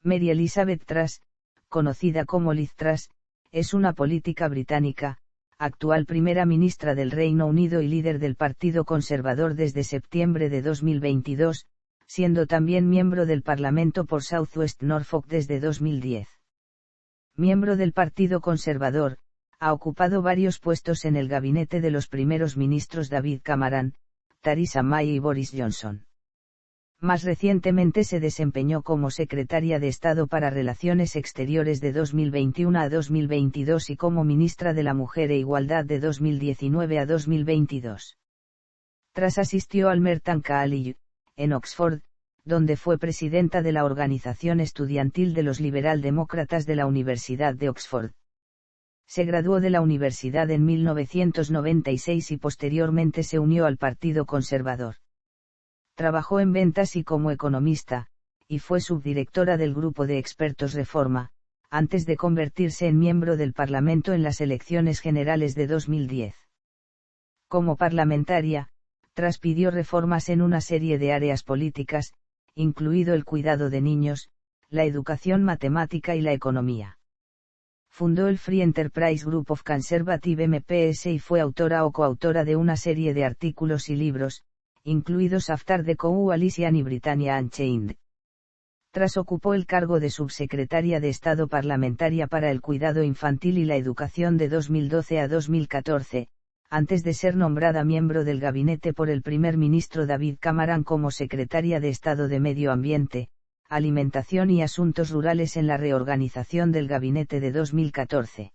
Mary Elizabeth Truss, conocida como Liz Truss, es una política británica, actual primera ministra del Reino Unido y líder del Partido Conservador desde septiembre de 2022, siendo también miembro del Parlamento por South West Norfolk desde 2010. Miembro del Partido Conservador, ha ocupado varios puestos en el gabinete de los primeros ministros David Cameron, Theresa May y Boris Johnson. Más recientemente se desempeñó como secretaria de Estado para Relaciones Exteriores de 2021 a 2022 y como ministra de la Mujer e Igualdad de 2019 a 2022. Truss asistió al Merton College, en Oxford, donde fue presidenta de la organización estudiantil de los liberal-demócratas de la Universidad de Oxford. Se graduó de la universidad en 1996 y posteriormente se unió al Partido Conservador. Trabajó en ventas y como economista, y fue subdirectora del Grupo de Expertos Reforma, antes de convertirse en miembro del Parlamento en las elecciones generales de 2010. Como parlamentaria, Truss pidió reformas en una serie de áreas políticas, incluido el cuidado de niños, la educación matemática y la economía. Fundó el Free Enterprise Group of Conservative MPs y fue autora o coautora de una serie de artículos y libros, incluidos After the Coalition y Britannia Unchained. Truss ocupó el cargo de subsecretaria de Estado parlamentaria para el cuidado infantil y la educación de 2012 a 2014, antes de ser nombrada miembro del gabinete por el primer ministro David Cameron como secretaria de Estado de Medio Ambiente, Alimentación y Asuntos Rurales en la reorganización del gabinete de 2014.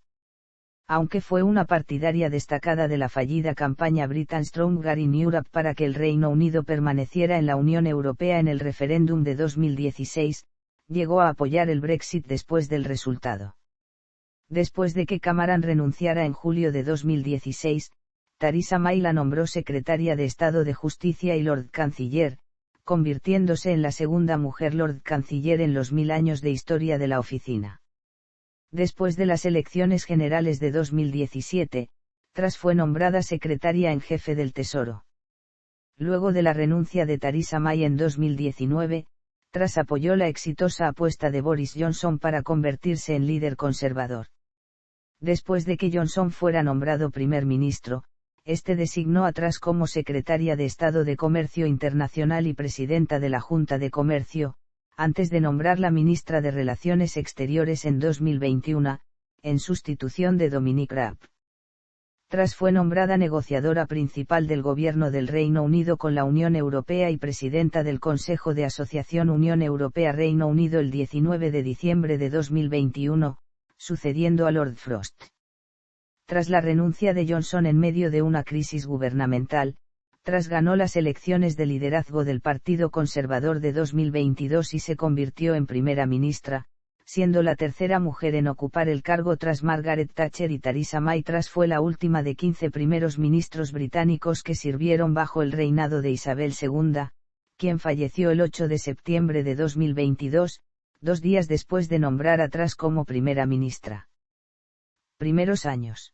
Aunque fue una partidaria destacada de la fallida campaña Britain Stronger in Europe para que el Reino Unido permaneciera en la Unión Europea en el referéndum de 2016, llegó a apoyar el Brexit después del resultado. Después de que Cameron renunciara en julio de 2016, Theresa May la nombró secretaria de Estado de Justicia y Lord Canciller, convirtiéndose en la segunda mujer Lord Canciller en los 1000 años de historia de la oficina. Después de las elecciones generales de 2017, Truss fue nombrada secretaria en jefe del Tesoro. Luego de la renuncia de Theresa May en 2019, Truss apoyó la exitosa apuesta de Boris Johnson para convertirse en líder conservador. Después de que Johnson fuera nombrado primer ministro, este designó a Truss como secretaria de Estado de Comercio Internacional y presidenta de la Junta de Comercio, antes de nombrarla ministra de Relaciones Exteriores en 2021, en sustitución de Dominic Raab. Truss fue nombrada negociadora principal del Gobierno del Reino Unido con la Unión Europea y presidenta del Consejo de Asociación Unión Europea-Reino Unido el 19 de diciembre de 2021, sucediendo a Lord Frost. Tras la renuncia de Johnson en medio de una crisis gubernamental, Truss ganó las elecciones de liderazgo del Partido Conservador de 2022 y se convirtió en primera ministra, siendo la tercera mujer en ocupar el cargo tras Margaret Thatcher y Theresa May. Truss fue la última de 15 primeros ministros británicos que sirvieron bajo el reinado de Isabel II, quien falleció el 8 de septiembre de 2022, 2 días después de nombrar a Truss como primera ministra. Primeros años.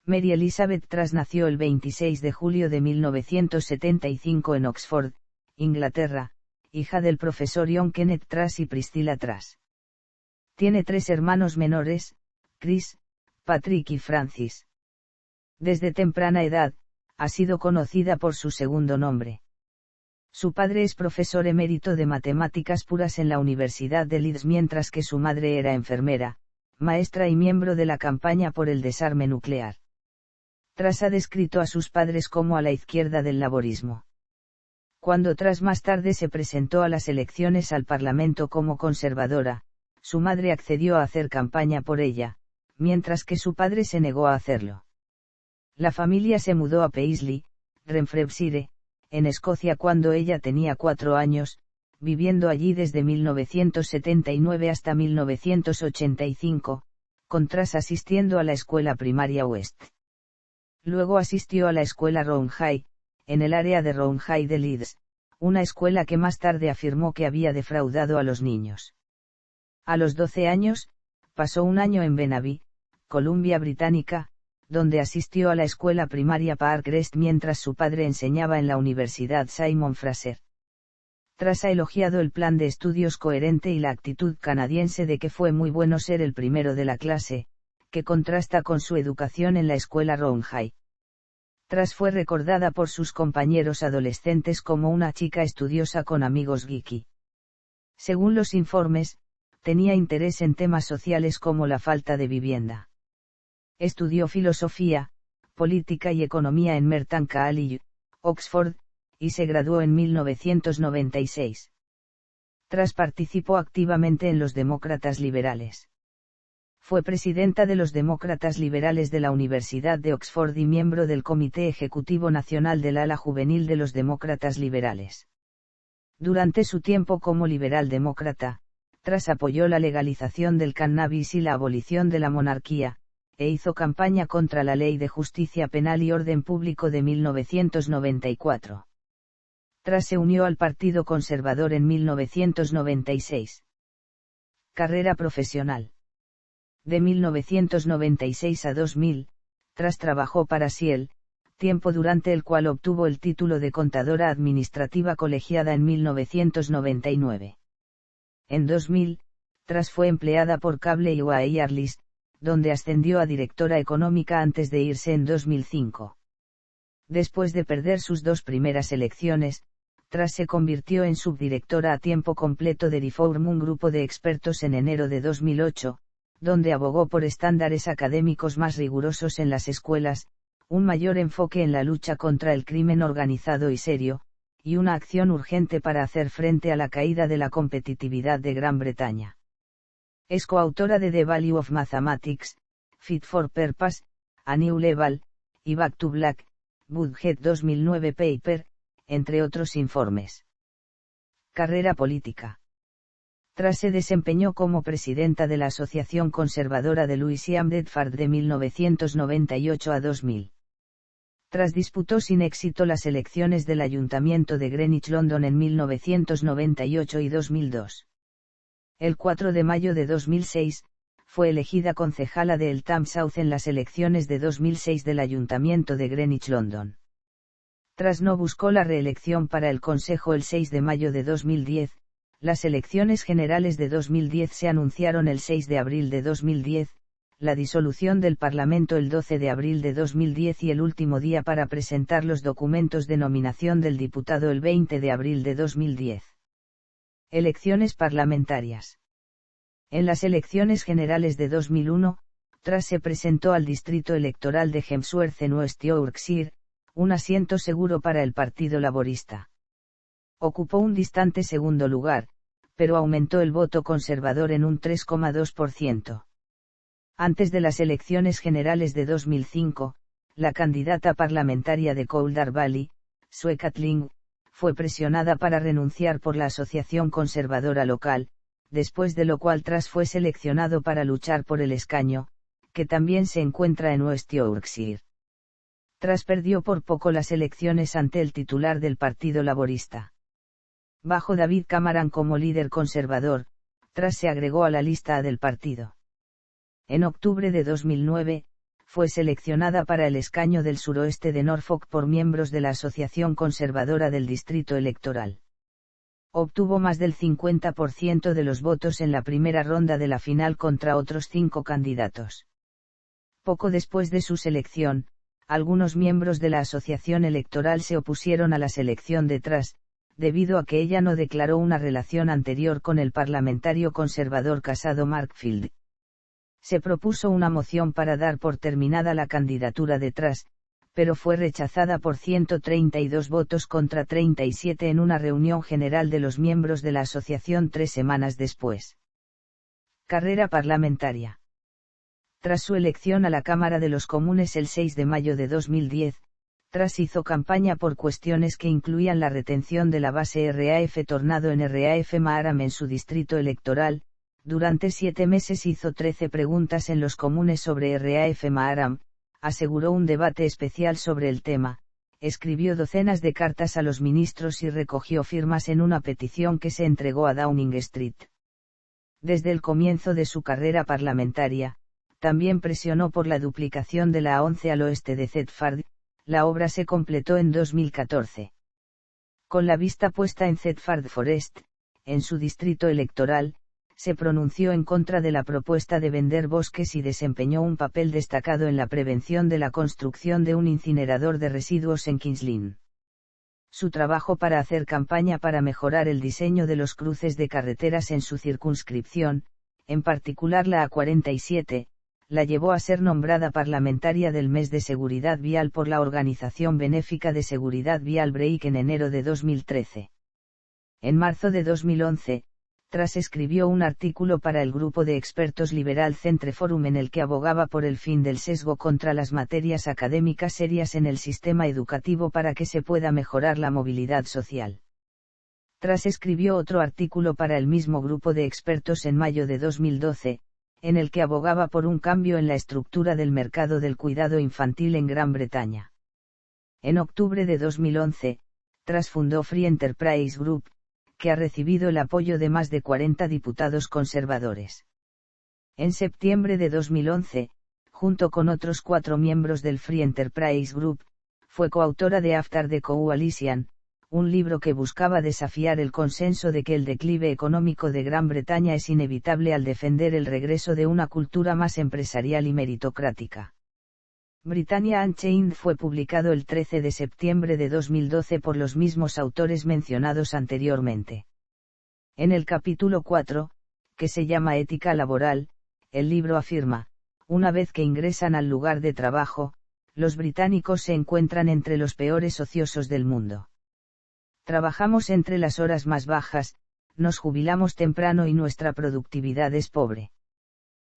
Mary Elizabeth Truss nació el 26 de julio de 1975 en Oxford, Inglaterra, hija del profesor John Kenneth Truss y Priscilla Truss. Tiene 3 hermanos menores, Chris, Patrick y Francis. Desde temprana edad, ha sido conocida por su segundo nombre. Su padre es profesor emérito de matemáticas puras en la Universidad de Leeds mientras que su madre era enfermera, maestra y miembro de la campaña por el desarme nuclear. Truss ha descrito a sus padres como a la izquierda del laborismo. Cuando Truss más tarde se presentó a las elecciones al Parlamento como conservadora, su madre accedió a hacer campaña por ella, mientras que su padre se negó a hacerlo. La familia se mudó a Paisley, Renfrewshire, en Escocia cuando ella tenía 4 años, viviendo allí desde 1979 hasta 1985, con Truss asistiendo a la escuela primaria West. Luego asistió a la escuela Round-High, en el área de Round-High de Leeds, una escuela que más tarde afirmó que había defraudado a los niños. A los 12 años, pasó un año en Benaví, Columbia Británica, donde asistió a la escuela primaria Park Crest mientras su padre enseñaba en la Universidad Simon Fraser. Tras ha elogiado el plan de estudios coherente y la actitud canadiense de que fue muy bueno ser el primero de la clase, que contrasta con su educación en la escuela Round High. Tras fue recordada por sus compañeros adolescentes como una chica estudiosa con amigos geeky. Según los informes, tenía interés en temas sociales como la falta de vivienda. Estudió filosofía, política y economía en Merton College, Oxford, y se graduó en 1996. Tras participó activamente en los Demócratas Liberales. Fue presidenta de los Demócratas Liberales de la Universidad de Oxford y miembro del Comité Ejecutivo Nacional del ala juvenil de los Demócratas Liberales. Durante su tiempo como liberal demócrata, Tras apoyó la legalización del cannabis y la abolición de la monarquía, e hizo campaña contra la Ley de Justicia Penal y Orden Público de 1994. Tras se unió al Partido Conservador en 1996. Carrera profesional. De 1996 a 2000, Tras trabajó para Ciel, tiempo durante el cual obtuvo el título de contadora administrativa colegiada en 1999. En 2000, Tras fue empleada por Cable Wireless, donde ascendió a directora económica antes de irse en 2005. Después de perder sus dos primeras elecciones, Tras se convirtió en subdirectora a tiempo completo de Reform, un grupo de expertos en enero de 2008, donde abogó por estándares académicos más rigurosos en las escuelas, un mayor enfoque en la lucha contra el crimen organizado y serio, y una acción urgente para hacer frente a la caída de la competitividad de Gran Bretaña. Es coautora de The Value of Mathematics, Fit for Purpose, A New Level, y Back to Black, Budget 2009 Paper, entre otros informes. Carrera política. Tras se desempeñó como presidenta de la Asociación Conservadora de Louisiana Bedford de 1998 a 2000. Tras disputó sin éxito las elecciones del Ayuntamiento de Greenwich, London en 1998 y 2002. El 4 de mayo de 2006, fue elegida concejala de Eltham South en las elecciones de 2006 del Ayuntamiento de Greenwich, London. Tras no buscó la reelección para el Consejo el 6 de mayo de 2010, las elecciones generales de 2010 se anunciaron el 6 de abril de 2010, la disolución del Parlamento el 12 de abril de 2010 y el último día para presentar los documentos de nominación del diputado el 20 de abril de 2010. Elecciones parlamentarias. En las elecciones generales de 2001, Tras se presentó al distrito electoral de Hemsworth en West Yorkshire, un asiento seguro para el Partido Laborista. Ocupó un distante segundo lugar, pero aumentó el voto conservador en un 3,2%. Antes de las elecciones generales de 2005, la candidata parlamentaria de Calder Valley, Sue Catling, fue presionada para renunciar por la asociación conservadora local, después de lo cual Tras fue seleccionado para luchar por el escaño, que también se encuentra en West Yorkshire. Tras perdió por poco las elecciones ante el titular del Partido Laborista. Bajo David Cameron como líder conservador, Tras se agregó a la lista A del partido. En octubre de 2009, fue seleccionada para el escaño del suroeste de Norfolk por miembros de la Asociación Conservadora del Distrito Electoral. Obtuvo más del 50% de los votos en la primera ronda de la final contra otros 5 candidatos. Poco después de su selección, algunos miembros de la asociación electoral se opusieron a la selección de Tras, debido a que ella no declaró una relación anterior con el parlamentario conservador casado Mark Field. Se propuso una moción para dar por terminada la candidatura de Tras, pero fue rechazada por 132 votos contra 37 en una reunión general de los miembros de la asociación 3 semanas después. Carrera parlamentaria. Tras su elección a la Cámara de los Comunes el 6 de mayo de 2010, Tras hizo campaña por cuestiones que incluían la retención de la base RAF Tornado en RAF Maharam en su distrito electoral. Durante 7 meses hizo 13 preguntas en los comunes sobre RAF Maharam, aseguró un debate especial sobre el tema, escribió docenas de cartas a los ministros y recogió firmas en una petición que se entregó a Downing Street. Desde el comienzo de su carrera parlamentaria, también presionó por la duplicación de la A11 al oeste de Thetford. La obra se completó en 2014. Con la vista puesta en Thetford Forest, en su distrito electoral, se pronunció en contra de la propuesta de vender bosques y desempeñó un papel destacado en la prevención de la construcción de un incinerador de residuos en Kings Lynn. Su trabajo para hacer campaña para mejorar el diseño de los cruces de carreteras en su circunscripción, en particular la A47, la llevó a ser nombrada parlamentaria del mes de seguridad vial por la organización benéfica de seguridad vial Break en enero de 2013. En marzo de 2011, Truss escribió un artículo para el grupo de expertos Liberal Centre Forum en el que abogaba por el fin del sesgo contra las materias académicas serias en el sistema educativo para que se pueda mejorar la movilidad social. Truss escribió otro artículo para el mismo grupo de expertos en mayo de 2012, en el que abogaba por un cambio en la estructura del mercado del cuidado infantil en Gran Bretaña. En octubre de 2011, Truss fundó Free Enterprise Group, que ha recibido el apoyo de más de 40 diputados conservadores. En septiembre de 2011, junto con otros 4 miembros del Free Enterprise Group, fue coautora de After the Coalition, un libro que buscaba desafiar el consenso de que el declive económico de Gran Bretaña es inevitable al defender el regreso de una cultura más empresarial y meritocrática. Britannia Unchained fue publicado el 13 de septiembre de 2012 por los mismos autores mencionados anteriormente. En el capítulo 4, que se llama Ética laboral, el libro afirma, una vez que ingresan al lugar de trabajo, los británicos se encuentran entre los peores ociosos del mundo. Trabajamos entre las horas más bajas, nos jubilamos temprano y nuestra productividad es pobre.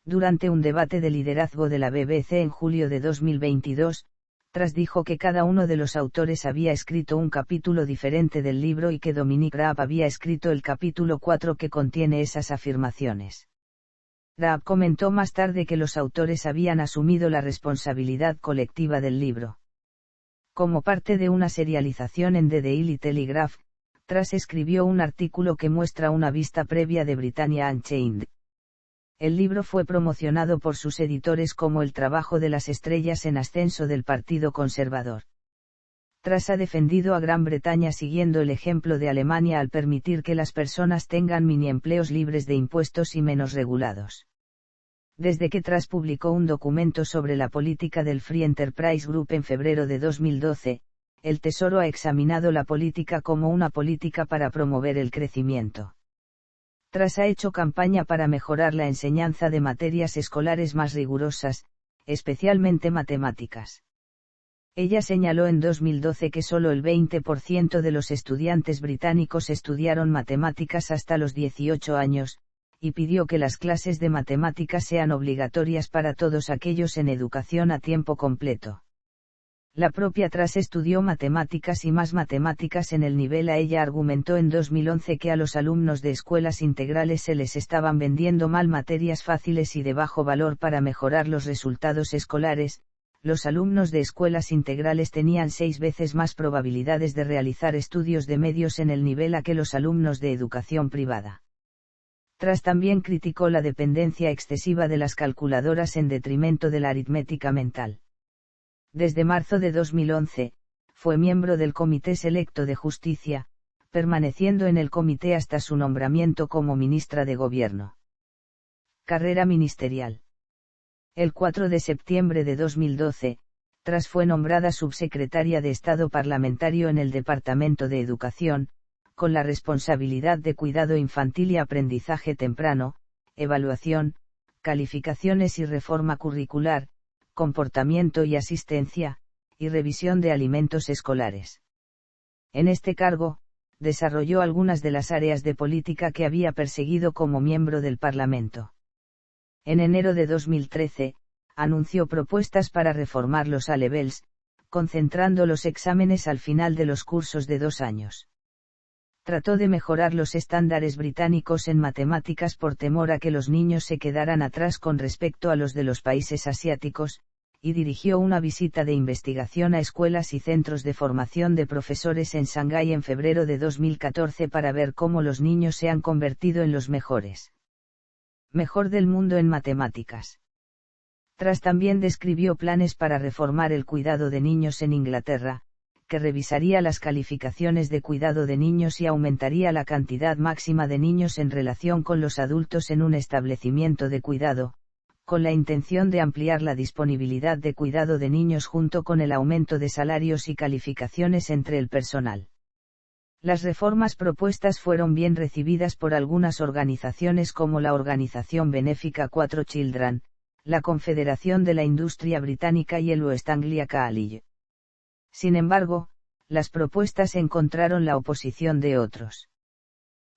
Durante un debate de liderazgo de la BBC en julio de 2022, Truss dijo que cada uno de los autores había escrito un capítulo diferente del libro y que Dominic Raab había escrito el capítulo 4 que contiene esas afirmaciones. Raab comentó más tarde que los autores habían asumido la responsabilidad colectiva del libro. Como parte de una serialización en The Daily Telegraph, Truss escribió un artículo que muestra una vista previa de Britannia Unchained. El libro fue promocionado por sus editores como el trabajo de las estrellas en ascenso del Partido Conservador. Truss ha defendido a Gran Bretaña siguiendo el ejemplo de Alemania al permitir que las personas tengan mini empleos libres de impuestos y menos regulados. Desde que Truss publicó un documento sobre la política del Free Enterprise Group en febrero de 2012, el Tesoro ha examinado la política como una política para promover el crecimiento. Truss ha hecho campaña para mejorar la enseñanza de materias escolares más rigurosas, especialmente matemáticas. Ella señaló en 2012 que solo el 20% de los estudiantes británicos estudiaron matemáticas hasta los 18 años, y pidió que las clases de matemáticas sean obligatorias para todos aquellos en educación a tiempo completo. La propia Truss estudió matemáticas y más matemáticas en el nivel A. Ella argumentó en 2011 que a los alumnos de escuelas integrales se les estaban vendiendo mal materias fáciles y de bajo valor para mejorar los resultados escolares. Los alumnos de escuelas integrales tenían 6 veces más probabilidades de realizar estudios de medios en el nivel A que los alumnos de educación privada. Truss también criticó la dependencia excesiva de las calculadoras en detrimento de la aritmética mental. Desde marzo de 2011, fue miembro del Comité Selecto de Justicia, permaneciendo en el comité hasta su nombramiento como ministra de Gobierno. Carrera ministerial. El 4 de septiembre de 2012, Truss fue nombrada subsecretaria de Estado parlamentario en el Departamento de Educación, con la responsabilidad de cuidado infantil y aprendizaje temprano, evaluación, calificaciones y reforma curricular, comportamiento y asistencia, y revisión de alimentos escolares. En este cargo, desarrolló algunas de las áreas de política que había perseguido como miembro del Parlamento. En enero de 2013, anunció propuestas para reformar los A-Levels, concentrando los exámenes al final de los cursos de 2 años. Trató de mejorar los estándares británicos en matemáticas por temor a que los niños se quedaran atrás con respecto a los de los países asiáticos, y dirigió una visita de investigación a escuelas y centros de formación de profesores en Shanghái en febrero de 2014 para ver cómo los niños se han convertido en los mejor del mundo en matemáticas. Truss también describió planes para reformar el cuidado de niños en Inglaterra, que revisaría las calificaciones de cuidado de niños y aumentaría la cantidad máxima de niños en relación con los adultos en un establecimiento de cuidado, con la intención de ampliar la disponibilidad de cuidado de niños junto con el aumento de salarios y calificaciones entre el personal. Las reformas propuestas fueron bien recibidas por algunas organizaciones como la organización benéfica 4 Children, la Confederación de la Industria Británica y el West Anglia College. Sin embargo, las propuestas encontraron la oposición de otros.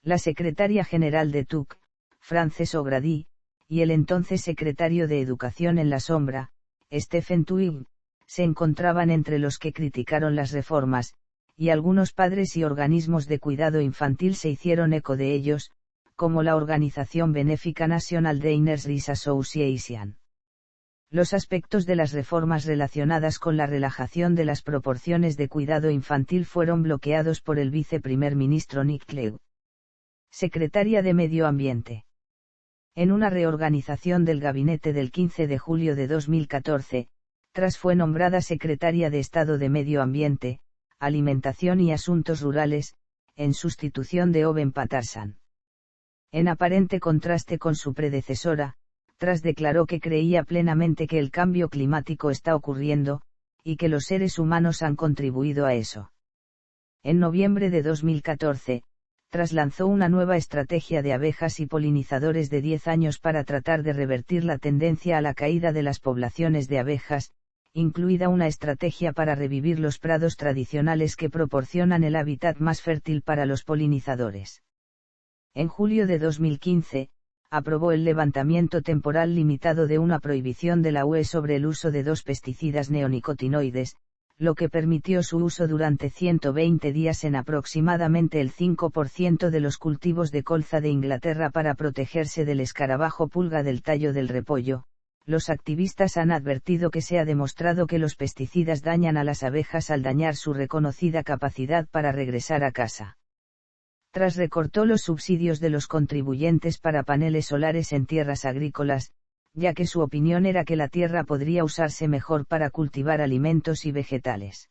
La secretaria general de TUC, Frances O'Grady, y el entonces secretario de Educación en la sombra, Stephen Twigg, se encontraban entre los que criticaron las reformas, y algunos padres y organismos de cuidado infantil se hicieron eco de ellos, como la organización benéfica National Diners Rights Association. Los aspectos de las reformas relacionadas con la relajación de las proporciones de cuidado infantil fueron bloqueados por el viceprimer ministro Nick Clegg. Secretaria de Medio Ambiente. En una reorganización del gabinete del 15 de julio de 2014, Truss fue nombrada secretaria de Estado de Medio Ambiente, Alimentación y Asuntos Rurales, en sustitución de Owen Paterson. En aparente contraste con su predecesora, Truss declaró que creía plenamente que el cambio climático está ocurriendo, y que los seres humanos han contribuido a eso. En noviembre de 2014, Truss lanzó una nueva estrategia de abejas y polinizadores de 10 años para tratar de revertir la tendencia a la caída de las poblaciones de abejas, incluida una estrategia para revivir los prados tradicionales que proporcionan el hábitat más fértil para los polinizadores. En julio de 2015, aprobó el levantamiento temporal limitado de una prohibición de la UE sobre el uso de 2 pesticidas neonicotinoides, lo que permitió su uso durante 120 días en aproximadamente el 5% de los cultivos de colza de Inglaterra para protegerse del escarabajo pulga del tallo del repollo. Los activistas han advertido que se ha demostrado que los pesticidas dañan a las abejas al dañar su reconocida capacidad para regresar a casa. Truss recortó los subsidios de los contribuyentes para paneles solares en tierras agrícolas, ya que su opinión era que la tierra podría usarse mejor para cultivar alimentos y vegetales.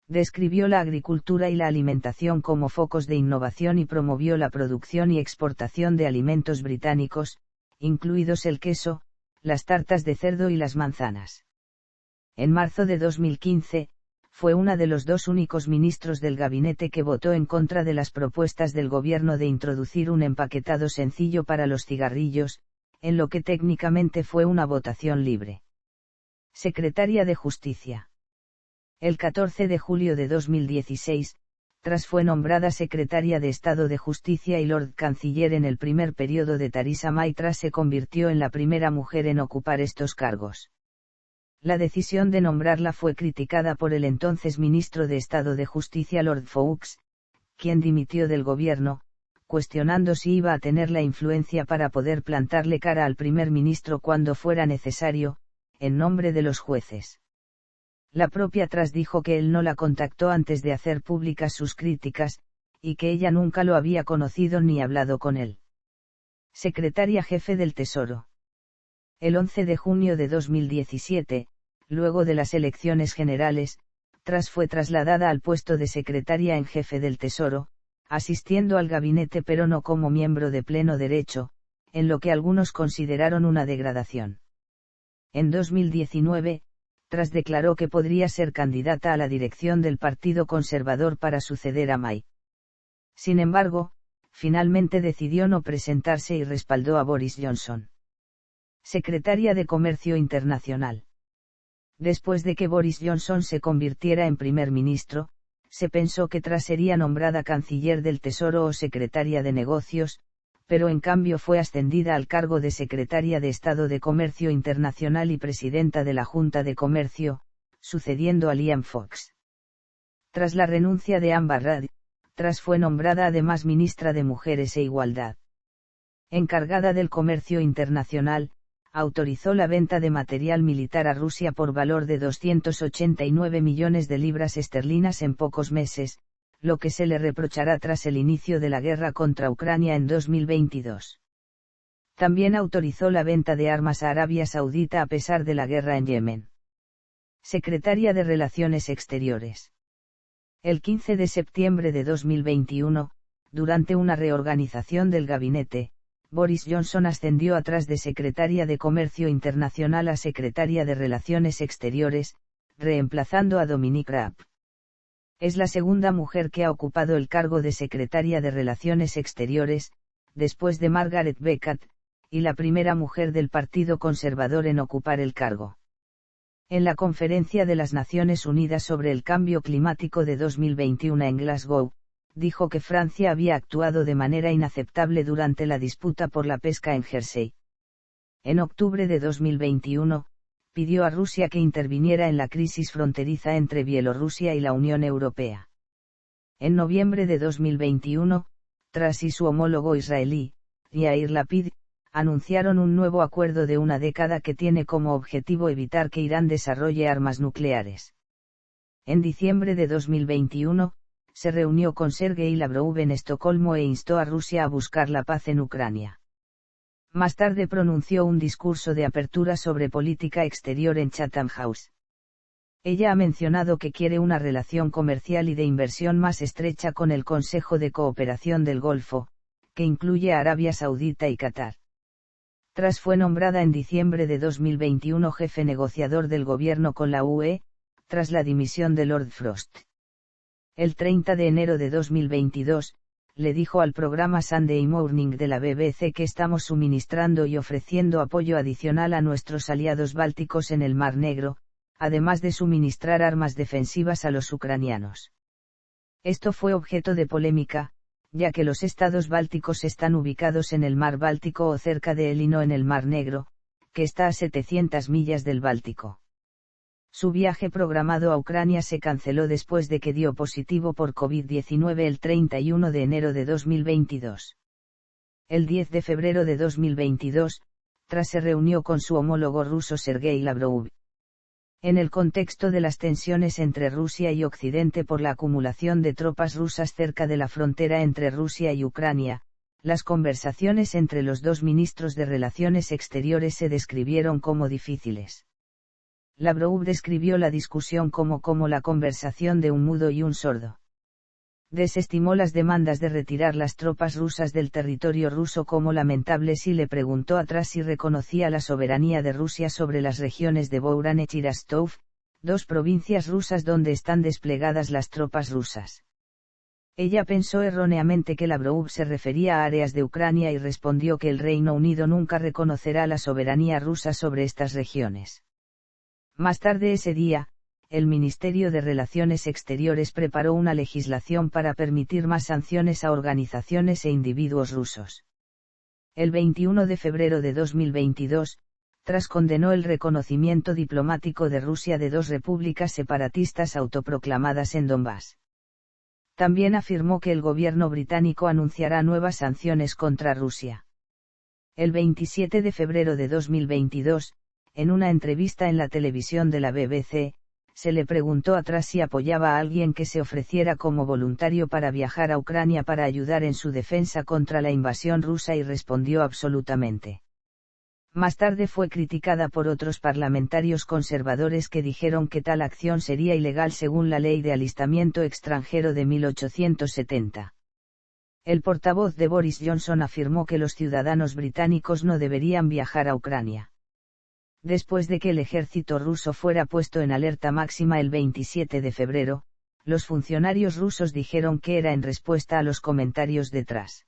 Describió la agricultura y la alimentación como focos de innovación y promovió la producción y exportación de alimentos británicos, incluidos el queso, las tartas de cerdo y las manzanas. En marzo de 2015, fue una de los 2 únicos ministros del gabinete que votó en contra de las propuestas del gobierno de introducir un empaquetado sencillo para los cigarrillos, en lo que técnicamente fue una votación libre. Secretaria de Justicia. El 14 de julio de 2016, Truss fue nombrada secretaria de Estado de Justicia y Lord Canciller en el primer periodo de Theresa May. Truss se convirtió en la primera mujer en ocupar estos cargos. La decisión de nombrarla fue criticada por el entonces ministro de Estado de Justicia Lord Foulkes, quien dimitió del gobierno, cuestionando si iba a tener la influencia para poder plantarle cara al primer ministro cuando fuera necesario, en nombre de los jueces. La propia Truss dijo que él no la contactó antes de hacer públicas sus críticas, y que ella nunca lo había conocido ni hablado con él. Secretaria jefe del Tesoro. El 11 de junio de 2017, luego de las elecciones generales, Truss fue trasladada al puesto de secretaria en jefe del Tesoro, asistiendo al gabinete pero no como miembro de pleno derecho, en lo que algunos consideraron una degradación. En 2019, Truss declaró que podría ser candidata a la dirección del Partido Conservador para suceder a May. Sin embargo, finalmente decidió no presentarse y respaldó a Boris Johnson. Secretaria de Comercio Internacional. Después de que Boris Johnson se convirtiera en primer ministro, se pensó que Truss sería nombrada canciller del Tesoro o secretaria de Negocios, pero en cambio fue ascendida al cargo de secretaria de Estado de Comercio Internacional y presidenta de la Junta de Comercio, sucediendo a Liam Fox. Tras la renuncia de Amber Rudd, Truss fue nombrada además ministra de Mujeres e Igualdad. Encargada del comercio internacional, autorizó la venta de material militar a Rusia por valor de 289 millones de libras esterlinas en pocos meses, lo que se le reprochará tras el inicio de la guerra contra Ucrania en 2022. También autorizó la venta de armas a Arabia Saudita a pesar de la guerra en Yemen. Secretaria de Relaciones Exteriores. El 15 de septiembre de 2021, durante una reorganización del gabinete, Boris Johnson ascendió atrás de secretaria de Comercio Internacional a secretaria de Relaciones Exteriores, reemplazando a Dominic Raab. Es la segunda mujer que ha ocupado el cargo de secretaria de Relaciones Exteriores, después de Margaret Beckett, y la primera mujer del Partido Conservador en ocupar el cargo. En la Conferencia de las Naciones Unidas sobre el Cambio Climático de 2021 en Glasgow, dijo que Francia había actuado de manera inaceptable durante la disputa por la pesca en Jersey. En octubre de 2021, pidió a Rusia que interviniera en la crisis fronteriza entre Bielorrusia y la Unión Europea. En noviembre de 2021, Truss y su homólogo israelí, Yair Lapid, anunciaron un nuevo acuerdo de una década que tiene como objetivo evitar que Irán desarrolle armas nucleares. En diciembre de 2021, se reunió con Sergei Lavrov en Estocolmo e instó a Rusia a buscar la paz en Ucrania. Más tarde pronunció un discurso de apertura sobre política exterior en Chatham House. Ella ha mencionado que quiere una relación comercial y de inversión más estrecha con el Consejo de Cooperación del Golfo, que incluye a Arabia Saudita y Qatar. Truss fue nombrada en diciembre de 2021 jefe negociador del gobierno con la UE, tras la dimisión de Lord Frost. El 30 de enero de 2022, le dijo al programa Sunday Morning de la BBC que estamos suministrando y ofreciendo apoyo adicional a nuestros aliados bálticos en el Mar Negro, además de suministrar armas defensivas a los ucranianos. Esto fue objeto de polémica, ya que los estados bálticos están ubicados en el Mar Báltico o cerca de él y no en el Mar Negro, que está a 700 millas del Báltico. Su viaje programado a Ucrania se canceló después de que dio positivo por COVID-19 el 31 de enero de 2022. El 10 de febrero de 2022, Truss se reunió con su homólogo ruso Sergei Lavrov. En el contexto de las tensiones entre Rusia y Occidente por la acumulación de tropas rusas cerca de la frontera entre Rusia y Ucrania, las conversaciones entre los dos ministros de Relaciones Exteriores se describieron como difíciles. Lavrov describió la discusión como la conversación de un mudo y un sordo. Desestimó las demandas de retirar las tropas rusas del territorio ruso como lamentables y le preguntó a Truss si reconocía la soberanía de Rusia sobre las regiones de Voronezh y Rostov, dos provincias rusas donde están desplegadas las tropas rusas. Ella pensó erróneamente que Lavrov se refería a áreas de Ucrania y respondió que el Reino Unido nunca reconocerá la soberanía rusa sobre estas regiones. Más tarde ese día, el Ministerio de Relaciones Exteriores preparó una legislación para permitir más sanciones a organizaciones e individuos rusos. El 21 de febrero de 2022, Truss condenó el reconocimiento diplomático de Rusia de dos repúblicas separatistas autoproclamadas en Donbass. También afirmó que el gobierno británico anunciará nuevas sanciones contra Rusia. El 27 de febrero de 2022, en una entrevista en la televisión de la BBC, se le preguntó a Truss si apoyaba a alguien que se ofreciera como voluntario para viajar a Ucrania para ayudar en su defensa contra la invasión rusa y respondió absolutamente. Más tarde fue criticada por otros parlamentarios conservadores que dijeron que tal acción sería ilegal según la Ley de Alistamiento Extranjero de 1870. El portavoz de Boris Johnson afirmó que los ciudadanos británicos no deberían viajar a Ucrania. Después de que el ejército ruso fuera puesto en alerta máxima el 27 de febrero, los funcionarios rusos dijeron que era en respuesta a los comentarios de Truss.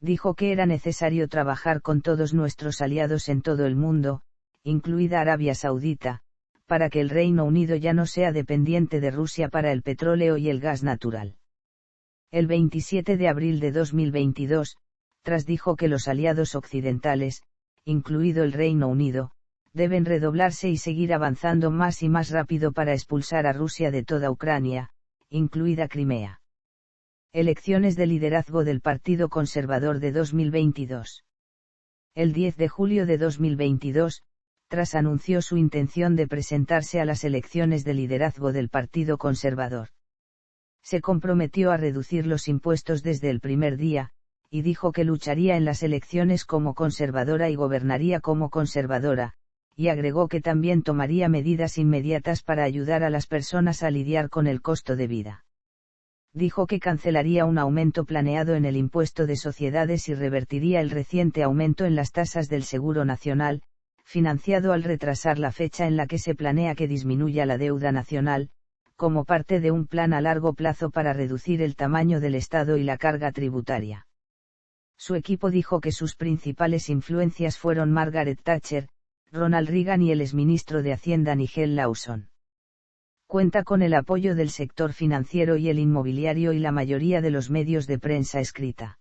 Dijo que era necesario trabajar con todos nuestros aliados en todo el mundo, incluida Arabia Saudita, para que el Reino Unido ya no sea dependiente de Rusia para el petróleo y el gas natural. El 27 de abril de 2022, Truss dijo que los aliados occidentales, incluido el Reino Unido, deben redoblarse y seguir avanzando más y más rápido para expulsar a Rusia de toda Ucrania, incluida Crimea. Elecciones de liderazgo del Partido Conservador de 2022. El 10 de julio de 2022, Truss anunció su intención de presentarse a las elecciones de liderazgo del Partido Conservador. Se comprometió a reducir los impuestos desde el primer día, y dijo que lucharía en las elecciones como conservadora y gobernaría como conservadora, y agregó que también tomaría medidas inmediatas para ayudar a las personas a lidiar con el costo de vida. Dijo que cancelaría un aumento planeado en el impuesto de sociedades y revertiría el reciente aumento en las tasas del Seguro Nacional, financiado al retrasar la fecha en la que se planea que disminuya la deuda nacional, como parte de un plan a largo plazo para reducir el tamaño del Estado y la carga tributaria. Su equipo dijo que sus principales influencias fueron Margaret Thatcher, Ronald Reagan y el exministro de Hacienda Nigel Lawson. Cuenta con el apoyo del sector financiero y el inmobiliario y la mayoría de los medios de prensa escrita.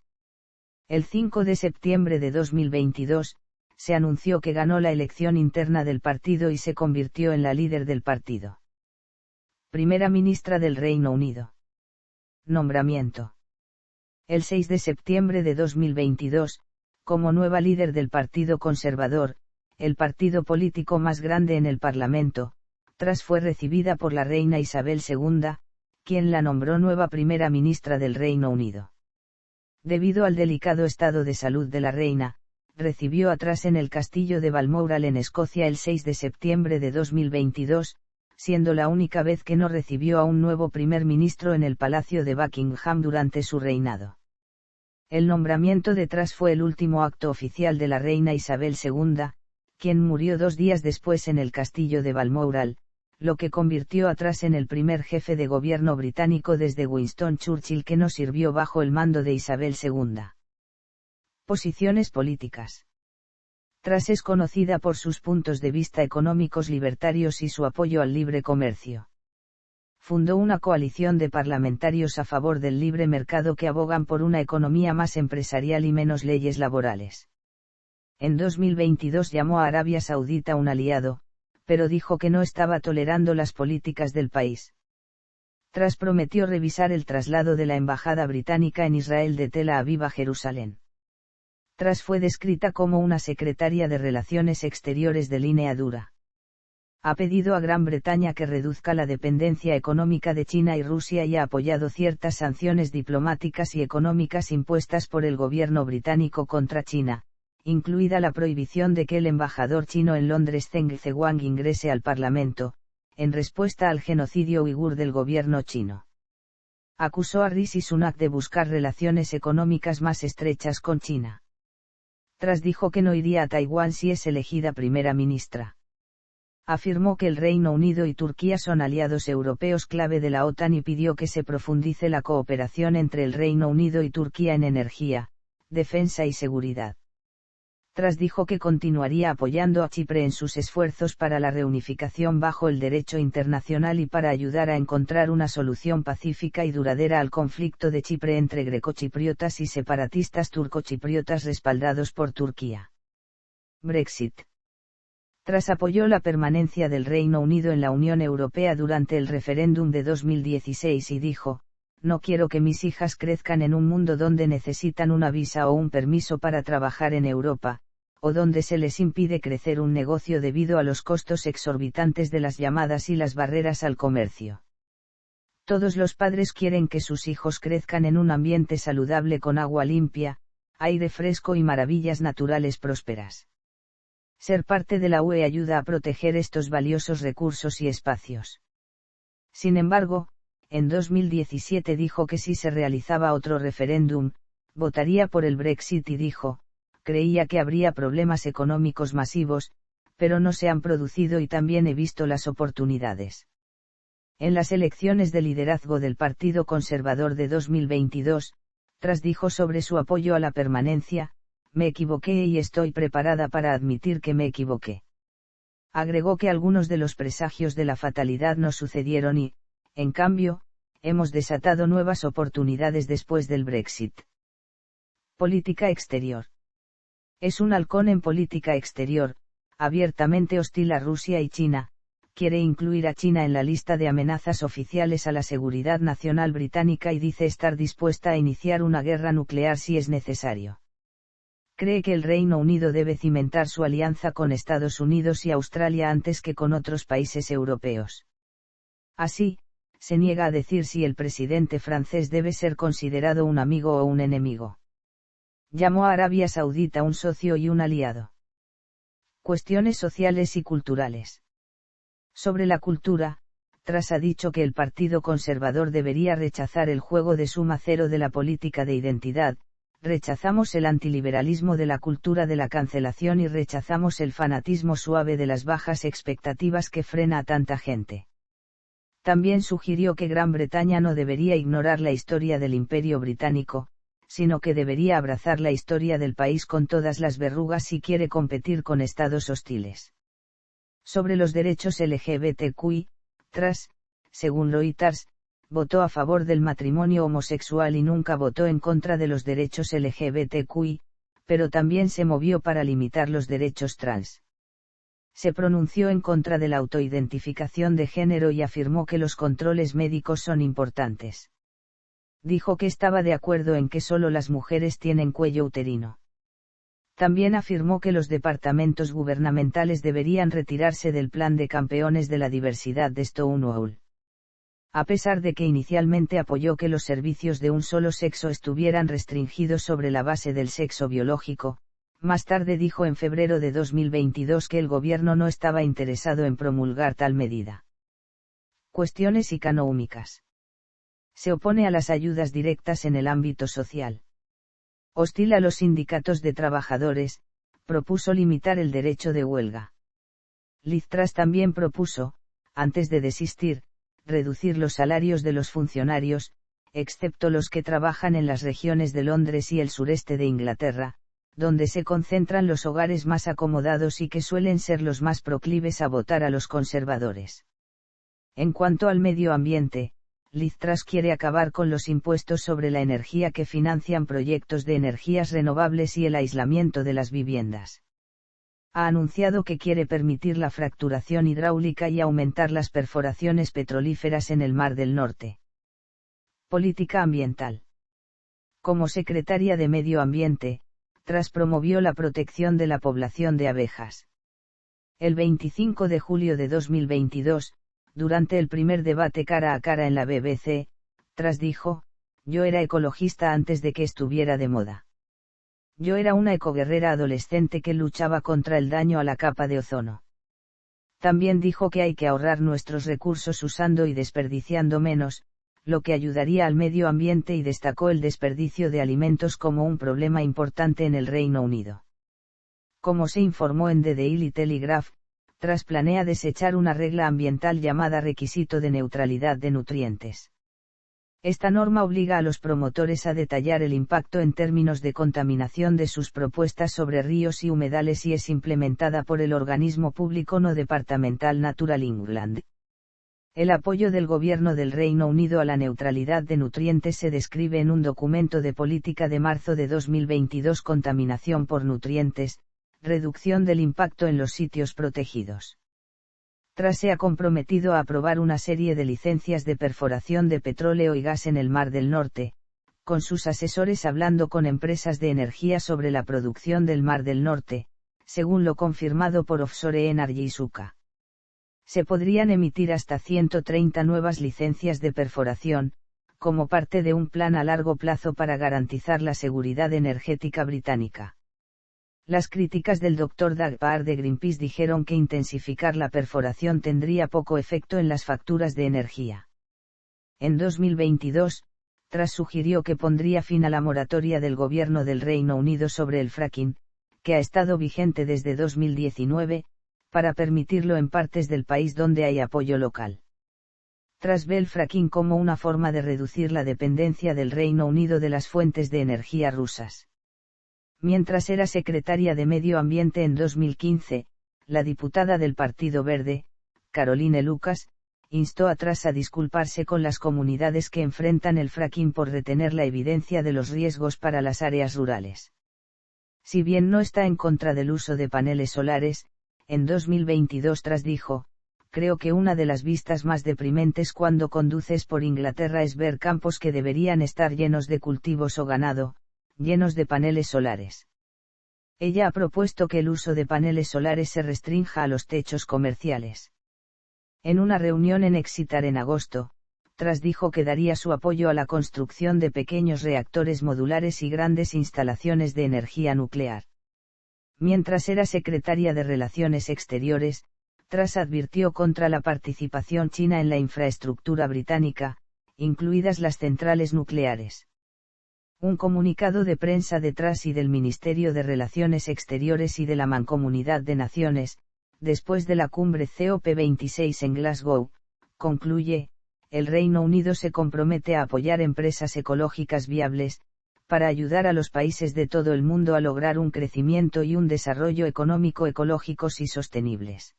El 5 de septiembre de 2022, se anunció que ganó la elección interna del partido y se convirtió en la líder del partido. Primera ministra del Reino Unido. Nombramiento. El 6 de septiembre de 2022, como nueva líder del Partido Conservador, el partido político más grande en el Parlamento, Truss fue recibida por la reina Isabel II, quien la nombró nueva primera ministra del Reino Unido. Debido al delicado estado de salud de la reina, recibió a Truss en el castillo de Balmoral en Escocia el 6 de septiembre de 2022, siendo la única vez que no recibió a un nuevo primer ministro en el Palacio de Buckingham durante su reinado. El nombramiento de Truss fue el último acto oficial de la reina Isabel II, quien murió 2 días después en el castillo de Balmoral, lo que convirtió a Truss en el primer jefe de gobierno británico desde Winston Churchill que no sirvió bajo el mando de Isabel II. Posiciones políticas. Truss es conocida por sus puntos de vista económicos libertarios y su apoyo al libre comercio. Fundó una coalición de parlamentarios a favor del libre mercado que abogan por una economía más empresarial y menos leyes laborales. En 2022 llamó a Arabia Saudita un aliado, pero dijo que no estaba tolerando las políticas del país. Truss prometió revisar el traslado de la embajada británica en Israel de Tel Aviv a Jerusalén. Truss fue descrita como una secretaria de Relaciones Exteriores de línea dura. Ha pedido a Gran Bretaña que reduzca la dependencia económica de China y Rusia y ha apoyado ciertas sanciones diplomáticas y económicas impuestas por el gobierno británico contra China, incluida la prohibición de que el embajador chino en Londres Zheng Zewang ingrese al Parlamento, en respuesta al genocidio uigur del gobierno chino. Acusó a Rishi Sunak de buscar relaciones económicas más estrechas con China. Truss dijo que no iría a Taiwán si es elegida primera ministra. Afirmó que el Reino Unido y Turquía son aliados europeos clave de la OTAN y pidió que se profundice la cooperación entre el Reino Unido y Turquía en energía, defensa y seguridad. Truss dijo que continuaría apoyando a Chipre en sus esfuerzos para la reunificación bajo el derecho internacional y para ayudar a encontrar una solución pacífica y duradera al conflicto de Chipre entre grecochipriotas y separatistas turcochipriotas respaldados por Turquía. Brexit. Truss apoyó la permanencia del Reino Unido en la Unión Europea durante el referéndum de 2016 y dijo: "No quiero que mis hijas crezcan en un mundo donde necesitan una visa o un permiso para trabajar en Europa, o donde se les impide crecer un negocio debido a los costos exorbitantes de las llamadas y las barreras al comercio. Todos los padres quieren que sus hijos crezcan en un ambiente saludable con agua limpia, aire fresco y maravillas naturales prósperas. Ser parte de la UE ayuda a proteger estos valiosos recursos y espacios". Sin embargo, en 2017 dijo que si se realizaba otro referéndum, votaría por el Brexit y dijo: "Creía que habría problemas económicos masivos, pero no se han producido y también he visto las oportunidades". En las elecciones de liderazgo del Partido Conservador de 2022, Truss dijo sobre su apoyo a la permanencia: "Me equivoqué y estoy preparada para admitir que me equivoqué". Agregó que algunos de los presagios de la fatalidad no sucedieron y, en cambio, hemos desatado nuevas oportunidades después del Brexit. Política exterior. Es un halcón en política exterior, abiertamente hostil a Rusia y China, quiere incluir a China en la lista de amenazas oficiales a la seguridad nacional británica y dice estar dispuesta a iniciar una guerra nuclear si es necesario. Cree que el Reino Unido debe cimentar su alianza con Estados Unidos y Australia antes que con otros países europeos. Así, se niega a decir si el presidente francés debe ser considerado un amigo o un enemigo. Llamó a Arabia Saudita un socio y un aliado. Cuestiones sociales y culturales. Sobre la cultura, Truss ha dicho que el Partido Conservador debería rechazar el juego de suma cero de la política de identidad, rechazamos el antiliberalismo de la cultura de la cancelación y rechazamos el fanatismo suave de las bajas expectativas que frena a tanta gente. También sugirió que Gran Bretaña no debería ignorar la historia del Imperio Británico, sino que debería abrazar la historia del país con todas las verrugas si quiere competir con estados hostiles. Sobre los derechos LGBTQI, Truss, según Reuters, votó a favor del matrimonio homosexual y nunca votó en contra de los derechos LGBTQI, pero también se movió para limitar los derechos trans. Se pronunció en contra de la autoidentificación de género y afirmó que los controles médicos son importantes. Dijo que estaba de acuerdo en que solo las mujeres tienen cuello uterino. También afirmó que los departamentos gubernamentales deberían retirarse del plan de campeones de la diversidad de Stonewall. A pesar de que inicialmente apoyó que los servicios de un solo sexo estuvieran restringidos sobre la base del sexo biológico, más tarde dijo en febrero de 2022 que el gobierno no estaba interesado en promulgar tal medida. Cuestiones económicas. Se opone a las ayudas directas en el ámbito social. Hostil a los sindicatos de trabajadores, propuso limitar el derecho de huelga. Liz Truss también propuso, antes de desistir, reducir los salarios de los funcionarios, excepto los que trabajan en las regiones de Londres y el sureste de Inglaterra, donde se concentran los hogares más acomodados y que suelen ser los más proclives a votar a los conservadores. En cuanto al medio ambiente, Liz Truss quiere acabar con los impuestos sobre la energía que financian proyectos de energías renovables y el aislamiento de las viviendas. Ha anunciado que quiere permitir la fracturación hidráulica y aumentar las perforaciones petrolíferas en el Mar del Norte. Política ambiental. Como secretaria de Medio Ambiente, Truss promovió la protección de la población de abejas. El 25 de julio de 2022, durante el primer debate cara a cara en la BBC, Truss dijo: "Yo era ecologista antes de que estuviera de moda. Yo era una ecoguerrera adolescente que luchaba contra el daño a la capa de ozono". También dijo que hay que ahorrar nuestros recursos usando y desperdiciando menos, lo que ayudaría al medio ambiente, y destacó el desperdicio de alimentos como un problema importante en el Reino Unido. Como se informó en The Daily Telegraph, Truss planea desechar una regla ambiental llamada requisito de neutralidad de nutrientes. Esta norma obliga a los promotores a detallar el impacto en términos de contaminación de sus propuestas sobre ríos y humedales y es implementada por el organismo público no departamental Natural England. El apoyo del Gobierno del Reino Unido a la neutralidad de nutrientes se describe en un documento de política de marzo de 2022: contaminación por nutrientes, reducción del impacto en los sitios protegidos. Truss se ha comprometido a aprobar una serie de licencias de perforación de petróleo y gas en el Mar del Norte, con sus asesores hablando con empresas de energía sobre la producción del Mar del Norte, según lo confirmado por Offshore Energy Suca. Se podrían emitir hasta 130 nuevas licencias de perforación, como parte de un plan a largo plazo para garantizar la seguridad energética británica. Las críticas del Dr. Doug Parr de Greenpeace dijeron que intensificar la perforación tendría poco efecto en las facturas de energía. En 2022, Truss sugirió que pondría fin a la moratoria del Gobierno del Reino Unido sobre el fracking, que ha estado vigente desde 2019, para permitirlo en partes del país donde hay apoyo local. Truss ve el fracking como una forma de reducir la dependencia del Reino Unido de las fuentes de energía rusas. Mientras era secretaria de Medio Ambiente en 2015, la diputada del Partido Verde, Caroline Lucas, instó a Truss a disculparse con las comunidades que enfrentan el fracking por retener la evidencia de los riesgos para las áreas rurales. Si bien no está en contra del uso de paneles solares, en 2022 Truss dijo: "Creo que una de las vistas más deprimentes cuando conduces por Inglaterra es ver campos que deberían estar llenos de cultivos o ganado, llenos de paneles solares". Ella ha propuesto que el uso de paneles solares se restrinja a los techos comerciales. En una reunión en Exeter en agosto, Truss dijo que daría su apoyo a la construcción de pequeños reactores modulares y grandes instalaciones de energía nuclear. Mientras era secretaria de Relaciones Exteriores, Truss advirtió contra la participación china en la infraestructura británica, incluidas las centrales nucleares. Un comunicado de prensa de Truss y del Ministerio de Relaciones Exteriores y de la Mancomunidad de Naciones, después de la cumbre COP26 en Glasgow, concluye: el Reino Unido se compromete a apoyar empresas ecológicas viables, para ayudar a los países de todo el mundo a lograr un crecimiento y un desarrollo económico ecológicos y sostenibles.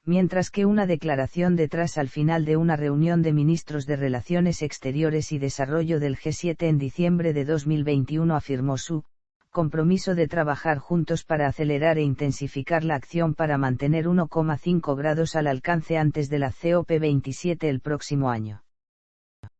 Mientras que una declaración de Truss al final de una reunión de ministros de Relaciones Exteriores y Desarrollo del G7 en diciembre de 2021 afirmó su compromiso de trabajar juntos para acelerar e intensificar la acción para mantener 1,5 grados al alcance antes de la COP27 el próximo año.